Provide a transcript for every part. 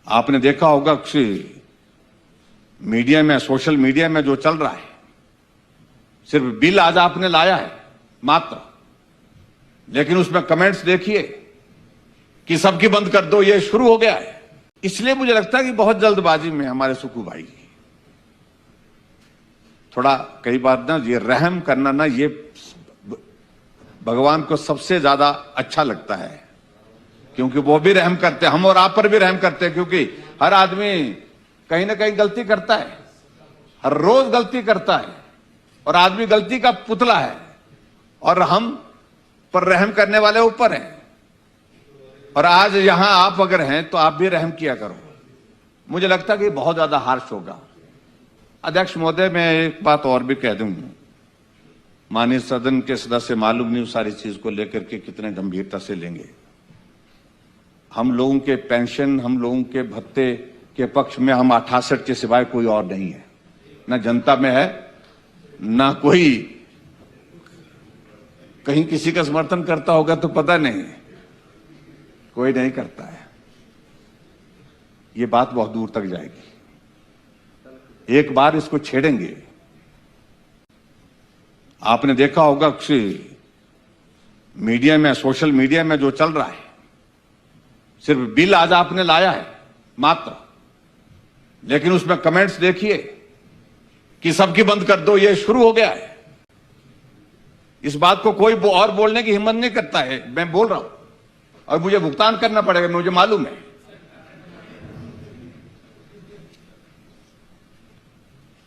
आपने देखा होगा कि मीडिया में, सोशल मीडिया में जो चल रहा है, सिर्फ बिल आज आपने लाया है मात्र, लेकिन उसमें कमेंट्स देखिए कि सबकी बंद कर दो, ये शुरू हो गया है। इसलिए मुझे लगता है कि बहुत जल्दबाजी में हमारे सुक्खू भाई थोड़ा, कई बार ना ये रहम करना ना, ये भगवान को सबसे ज्यादा अच्छा लगता है, क्योंकि वो भी रहम करते हैं, हम और आप पर भी रहम करते हैं, क्योंकि हर आदमी कहीं ना कहीं गलती करता है, हर रोज गलती करता है, और आदमी गलती का पुतला है, और हम पर रहम करने वाले ऊपर हैं। और आज यहां आप अगर हैं तो आप भी रहम किया करो। मुझे लगता है कि बहुत ज्यादा हार्श होगा। अध्यक्ष महोदय, मैं एक बात और भी कह दूं, माननीय सदन के सदस्य मालूम नहीं उस सारी चीज को लेकर के कितने गंभीरता से लेंगे। हम लोगों के पेंशन, हम लोगों के भत्ते के पक्ष में हम 68 के सिवाय कोई और नहीं है, ना जनता में है, ना कोई कहीं किसी का समर्थन करता होगा तो पता नहीं, कोई नहीं करता है। ये बात बहुत दूर तक जाएगी, एक बार इसको छेड़ेंगे। आपने देखा होगा कि मीडिया में, सोशल मीडिया में जो चल रहा है, सिर्फ बिल आज आपने लाया है मात्र, लेकिन उसमें कमेंट्स देखिए कि सबकी बंद कर दो, ये शुरू हो गया है। इस बात को कोई और बोलने की हिम्मत नहीं करता है। मैं बोल रहा हूं और मुझे भुगतान करना पड़ेगा, मुझे मालूम है।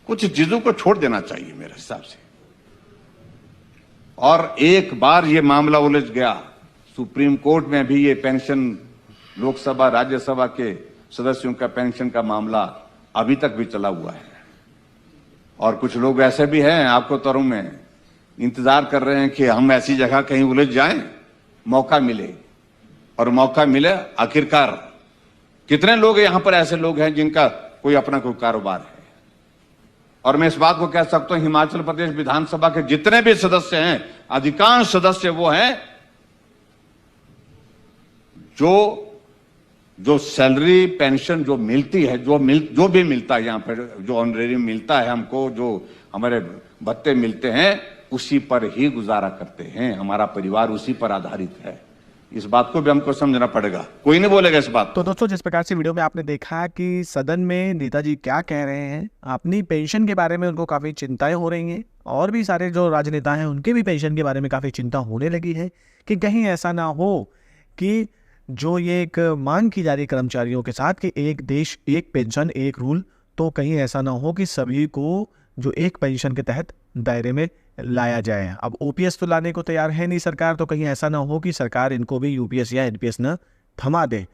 कुछ चीजों को छोड़ देना चाहिए मेरे हिसाब से। और एक बार ये मामला उलझ गया, सुप्रीम कोर्ट में भी ये पेंशन, लोकसभा राज्यसभा के सदस्यों का पेंशन का मामला अभी तक भी चला हुआ है। और कुछ लोग ऐसे भी हैं, आपको तरुण में इंतजार कर रहे हैं कि हम ऐसी जगह कहीं उलझ जाएं, मौका मिले, और मौका मिले। आखिरकार कितने लोग यहां पर ऐसे लोग हैं जिनका कोई अपना कोई कारोबार है। और मैं इस बात को कह सकता हूं, हिमाचल प्रदेश विधानसभा के जितने भी सदस्य हैं, अधिकांश सदस्य वो हैं जो सैलरी पेंशन जो मिलती है, जो भी मिलता है यहां पर, जो ऑनरेरी मिलता है हमको, जो हमारे भत्ते मिलते हैं, उसी पर ही गुजारा करते हैं। हमारा परिवार उसी पर आधारित है। इस बात को भी हमको समझना पड़ेगा, कोई नहीं बोलेगा इस बात। तो दोस्तों, जिस प्रकार से वीडियो में आपने देखा कि सदन में नेताजी क्या कह रहे हैं, अपनी पेंशन के बारे में उनको काफ़ी चिंताएं हो रही हैं, और भी सारे जो राजनेता हैं उनके भी पेंशन के बारे में काफ़ी चिंता होने लगी है कि कहीं ऐसा ना हो कि जो ये एक मांग की जा रही है कर्मचारियों के साथ कि एक देश एक पेंशन एक रूल, तो कहीं ऐसा ना हो कि सभी को जो एक पेंशन के तहत दायरे में लाया जाए। अब ओपीएस तो लाने को तैयार है नहीं सरकार, तो कहीं ऐसा ना हो कि सरकार इनको भी यूपीएस या एनपीएस न थमा दे।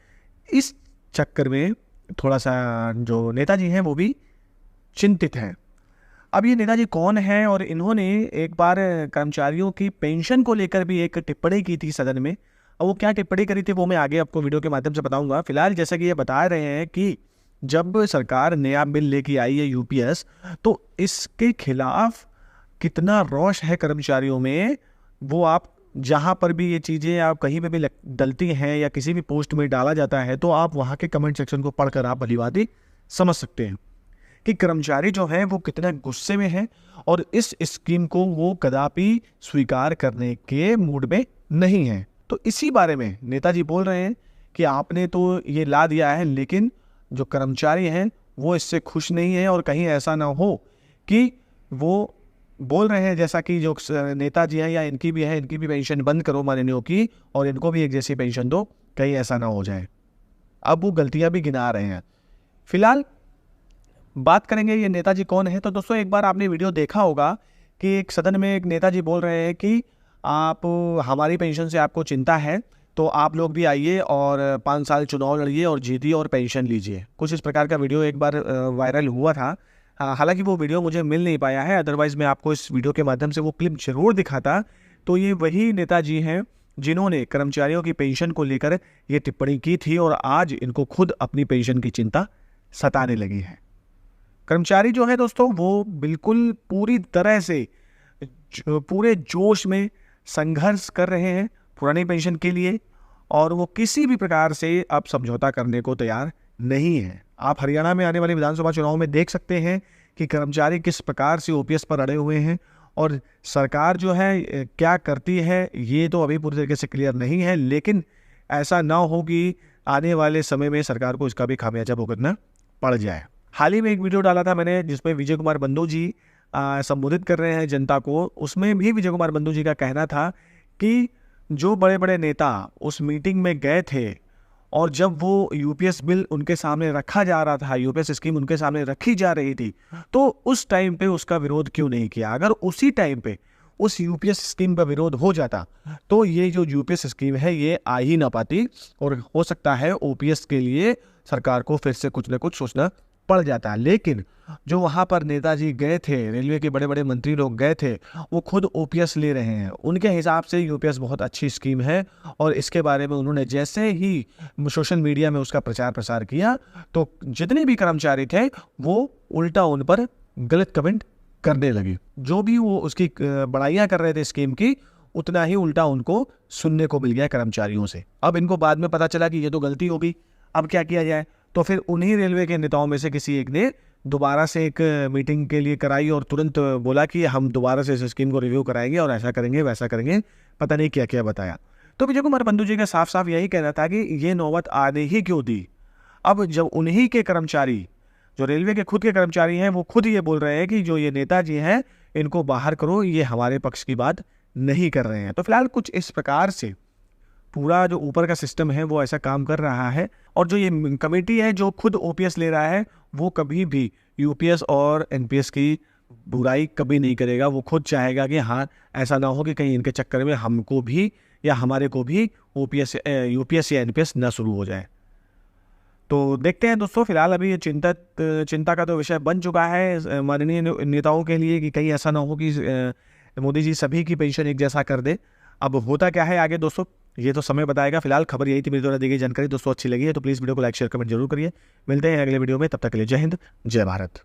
इस चक्कर में थोड़ा सा जो नेताजी हैं वो भी चिंतित हैं। अब ये नेताजी कौन है, और इन्होंने एक बार कर्मचारियों की पेंशन को लेकर भी एक टिप्पणी की थी सदन में। और वो क्या टिप्पणी करी थी वो मैं आगे आपको वीडियो के माध्यम से बताऊंगा। फिलहाल जैसा कि ये बता रहे हैं कि जब सरकार नया बिल लेके आई है यूपीएस, तो इसके खिलाफ कितना रोष है कर्मचारियों में, वो आप जहाँ पर भी ये चीज़ें आप कहीं पे भी डलती हैं या किसी भी पोस्ट में डाला जाता है, तो आप वहाँ के कमेंट सेक्शन को पढ़कर आप भलीभांति समझ सकते हैं कि कर्मचारी जो हैं वो कितने गुस्से में हैं, और इस स्कीम को वो कदापि स्वीकार करने के मूड में नहीं हैं। तो इसी बारे में नेताजी बोल रहे हैं कि आपने तो ये ला दिया है, लेकिन जो कर्मचारी हैं वो इससे खुश नहीं है, और कहीं ऐसा ना हो कि वो बोल रहे हैं जैसा कि जो नेताजी हैं या इनकी भी पेंशन बंद करो माननीयों की, और इनको भी एक जैसी पेंशन दो, कहीं ऐसा ना हो जाए। अब वो गलतियां भी गिना रहे हैं। फिलहाल बात करेंगे ये नेताजी कौन है। तो दोस्तों, एक बार आपने वीडियो देखा होगा कि एक सदन में एक नेताजी बोल रहे हैं कि आप, हमारी पेंशन से आपको चिंता है, तो आप लोग भी आइए और 5 साल चुनाव लड़िए और जीतिए और पेंशन लीजिए। कुछ इस प्रकार का वीडियो एक बार वायरल हुआ था। हालांकि वो वीडियो मुझे मिल नहीं पाया है, अदरवाइज़ मैं आपको इस वीडियो के माध्यम से वो क्लिप जरूर दिखाता। तो ये वही नेताजी हैं जिन्होंने कर्मचारियों की पेंशन को लेकर ये टिप्पणी की थी, और आज इनको खुद अपनी पेंशन की चिंता सताने लगी है। कर्मचारी जो है दोस्तों, वो बिल्कुल पूरी तरह से पूरे जोश में संघर्ष कर रहे हैं पुरानी पेंशन के लिए, और वो किसी भी प्रकार से अब समझौता करने को तैयार नहीं है। आप हरियाणा में आने वाले विधानसभा चुनाव में देख सकते हैं कि कर्मचारी किस प्रकार से ओपीएस पर अड़े हुए हैं, और सरकार जो है क्या करती है ये तो अभी पूरी तरीके से क्लियर नहीं है, लेकिन ऐसा ना हो कि आने वाले समय में सरकार को इसका भी खामियाजा भुगतना पड़ जाए। हाल ही में एक वीडियो डाला था मैंने जिसमें विजय कुमार बंधु जी संबोधित कर रहे हैं जनता को। उसमें भी विजय कुमार बंधु जी का कहना था कि जो बड़े बड़े नेता उस मीटिंग में गए थे और जब वो यूपीएस बिल उनके सामने रखा जा रहा था, यूपीएस स्कीम उनके सामने रखी जा रही थी, तो उस टाइम पे उसका विरोध क्यों नहीं किया। अगर उसी टाइम पे उस यूपीएस स्कीम का विरोध हो जाता तो ये जो यूपीएस स्कीम है ये आ ही ना पाती, और हो सकता है ओपीएस के लिए सरकार को फिर से कुछ न कुछ सोचना पड़ जाता है। लेकिन जो वहाँ पर नेताजी गए थे, रेलवे के बड़े बड़े मंत्री लोग गए थे, वो खुद ओपीएस ले रहे हैं। उनके हिसाब से यूपीएस बहुत अच्छी स्कीम है, और इसके बारे में उन्होंने जैसे ही सोशल मीडिया में उसका प्रचार प्रसार किया तो जितने भी कर्मचारी थे वो उल्टा उन पर गलत कमेंट करने लगे। जो भी वो उसकी बड़ाइयाँ कर रहे थे स्कीम की, उतना ही उल्टा उनको सुनने को मिल गया कर्मचारियों से। अब इनको बाद में पता चला कि ये तो गलती होगी, अब क्या किया जाए। तो फिर उन्हीं रेलवे के नेताओं में से किसी एक ने दोबारा से एक मीटिंग के लिए कराई और तुरंत बोला कि हम दोबारा से इस स्कीम को रिव्यू कराएंगे और ऐसा करेंगे वैसा करेंगे, पता नहीं क्या क्या बताया। तो विजय कुमार बंधु जी का साफ साफ यही कहना था कि ये नौबत आने ही क्यों दी। अब जब उन्हीं के कर्मचारी, जो रेलवे के खुद के कर्मचारी हैं, वो खुद ये बोल रहे हैं कि जो ये नेताजी हैं इनको बाहर करो, ये हमारे पक्ष की बात नहीं कर रहे हैं। तो फिलहाल कुछ इस प्रकार से पूरा जो ऊपर का सिस्टम है वो ऐसा काम कर रहा है, और जो ये कमेटी है जो खुद ओपीएस ले रहा है वो कभी भी यूपीएस और एनपीएस की बुराई कभी नहीं करेगा। वो खुद चाहेगा कि हाँ ऐसा ना हो कि कहीं इनके चक्कर में हमको भी या हमारे को भी यूपीएस या एनपीएस ना शुरू हो जाए। तो देखते हैं दोस्तों, फिलहाल अभी ये चिंता का तो विषय बन चुका है माननीय नेताओं के लिए कि कहीं ऐसा ना हो कि मोदी जी सभी की पेंशन एक जैसा कर दे। अब होता क्या है आगे दोस्तों, ये तो समय बताएगा। फिलहाल खबर यही थी मेरी द्वारा दी गई जानकारी। दोस्तों अच्छी लगी है तो प्लीज़ वीडियो को लाइक शेयर कमेंट जरूर करिए। मिलते हैं अगले वीडियो में, तब तक के लिए जय हिंद जय भारत।